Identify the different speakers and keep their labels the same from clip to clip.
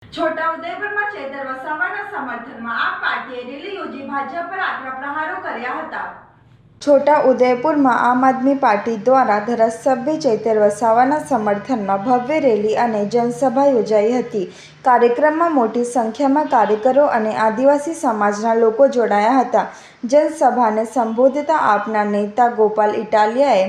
Speaker 1: છોટાઉદેપુરમાં ચેતર વસાવાના સમર્થનમાં આપ પાર્ટીએ રેલી યોજી ભાજપ પર આકરા પ્રહારો કર્યા હતા। છોટાઉદેપુરમાં આમ આદમી પાર્ટી દ્વારા ધારાસભ્ય ચેતર વસાવાના સમર્થનમાં ભવ્ય રેલી અને જનસભા યોજાઈ હતી। કાર્યક્રમમાં મોટી સંખ્યામાં કાર્યકરો અને આદિવાસી સમાજના લોકો જોડાયા હતા। જનસભાને સંબોધતા આપના નેતા ગોપાલ ઇટાલિયાએ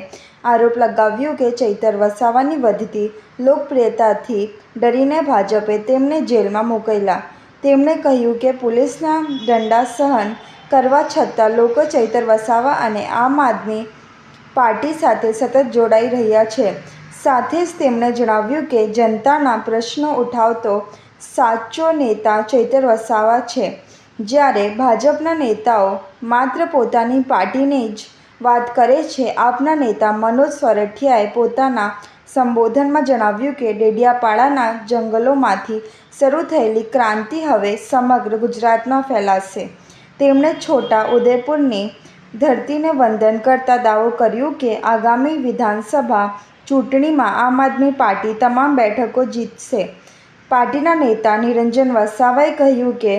Speaker 1: આરોપ લગાવ્યો કે ચેતર વસાવાની વધતી લોકપ્રિયતાથી ડરીને ભાજપે તેમને જેલમાં મોકલ્યા। તેમણે કહ્યું કે પોલીસના દંડા સહન કરવા છતાં લોકો ચેતર વસાવા અને આમ આદમી પાર્ટી સાથે સતત જોડાઈ રહ્યા છે। સાથે જ તેમણે જણાવ્યું કે જનતાના પ્રશ્નો ઉઠાવતો સાચો નેતા ચેતર વસાવા છે, જ્યારે ભાજપના નેતાઓ માત્ર પોતાની પાર્ટીની જ વાત કરે છે। આપના નેતા મનોજ સોરઠિયાએ પોતાના સંબોધનમાં જણાવ્યું કે ડેડિયાપાડાના જંગલોમાંથી શરૂ થયેલી ક્રાંતિ હવે સમગ્ર ગુજરાતમાં ફેલાશે। તેમણે છોટા ઉદેપુરની ધરતીને વંદન કરતા દાવો કર્યો કે આગામી વિધાનસભા ચૂંટણીમાં આમ આદમી પાર્ટી તમામ બેઠકો જીતશે। પાર્ટીના નેતા નિરંજન વસાવાએ કહ્યું કે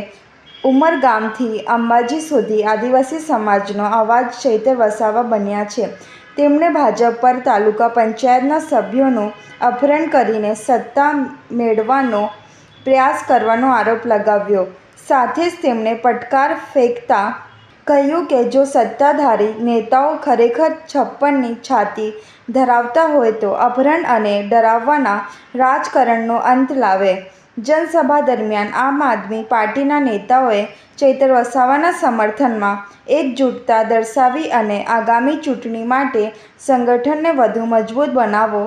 Speaker 1: ઉમરગામથી અંબાજી સુધી આદિવાસી સમાજનો અવાજ ચેતર વસાવા બન્યા છે। તેમણે ભાજપ પર તાલુકા પંચાયતના સભ્યોનું અપહરણ કરીને સત્તા મેળવવાનો પ્રયાસ કરવાનો આરોપ લગાવ્યો। સાથે જ તેમણે પડકાર ફેંકતા કહ્યું કે જો સત્તાધારી નેતાઓ ખરેખર છપ્પનની છાતી ધરાવતા હોય તો અપહરણ અને ડરાવવાના રાજકારણનો અંત લાવે। જનસભા દરમિયાન આમ આદમી પાર્ટીના નેતાઓએ ચેતર વસાવાના સમર્થનમાં એકજૂટતા દર્શાવી અને આગામી ચૂંટણી માટે સંગઠનને વધુ મજબૂત બનાવવો।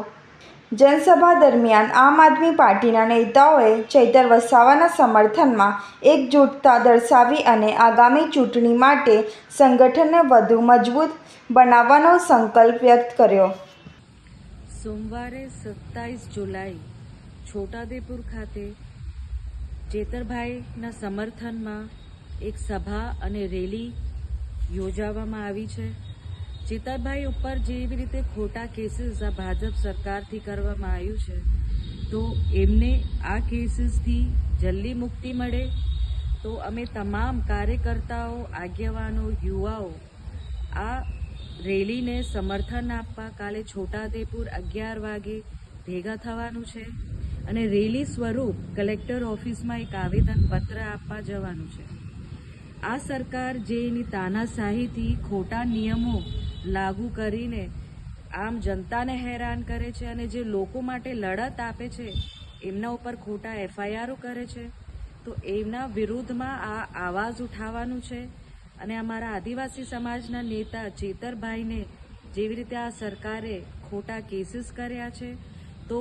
Speaker 1: જનસભા દરમિયાન આમ આદમી પાર્ટીના નેતાઓએ ચેતર વસાવાના સમર્થનમાં એકજૂટતા દર્શાવી અને આગામી ચૂંટણી માટે સંગઠનને વધુ મજબૂત બનાવવાનો સંકલ્પ વ્યક્ત કર્યો।
Speaker 2: સોમવારે 27 જુલાઈ છોટાઉદેપુર ખાતે ચેતરભાઈના સમર્થનમાં એક સભા અને રેલી યોજવામાં આવી છે। ચેતરભાઈ ઉપર જેવી રીતે ખોટા કેસીસ આ ભાજપ સરકારથી કરવામાં આવ્યું છે, તો એમને આ કેસીસથી જલ્દી મુક્તિ મળે તો અમે તમામ કાર્યકર્તાઓ, આગેવાનો, યુવાઓ આ રેલીને સમર્થન આપવા કાલે છોટાઉદેપુર 11 વાગે ભેગા થવાનું છે અને રેલી સ્વરૂપ કલેક્ટર ઓફિસમાં એક આવેદનપત્ર આપવા જવાનું છે। આ સરકાર જે એની તાનાશાહીથી ખોટા નિયમો લાગુ કરીને આમ જનતાને હેરાન કરે છે અને જે લોકો માટે લડત આપે છે એમના ઉપર ખોટા એફઆઈઆરો કરે છે, તો એમના વિરુદ્ધમાં આ આવાજ ઉઠાવવાનું છે। અને અમારા આદિવાસી સમાજના નેતા ચેતરભાઈને જેવી રીતે આ સરકારે ખોટા કેસીસ કર્યા છે, તો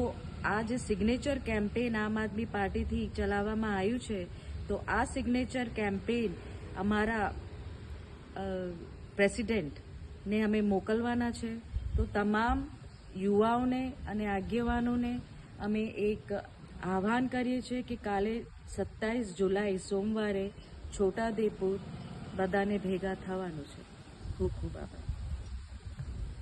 Speaker 2: આ જે સિગ્નેચર કેમ્પેન આમ આદમી પાર્ટીથી ચલાવવામાં આવ્યું છે, તો આ સિગ્નેચર કેમ્પેન અમારા પ્રેસિડેન્ટને અમે મોકલવાના છે। તો તમામ યુવાઓને અને આગેવાનોને અમે એક આહ્વાન કરીએ છીએ કે કાલે 27 જુલાઈ સોમવારે છોટાઉદેપુર બધાને ભેગા થવાનું છે। ખૂબ ખૂબ આભાર।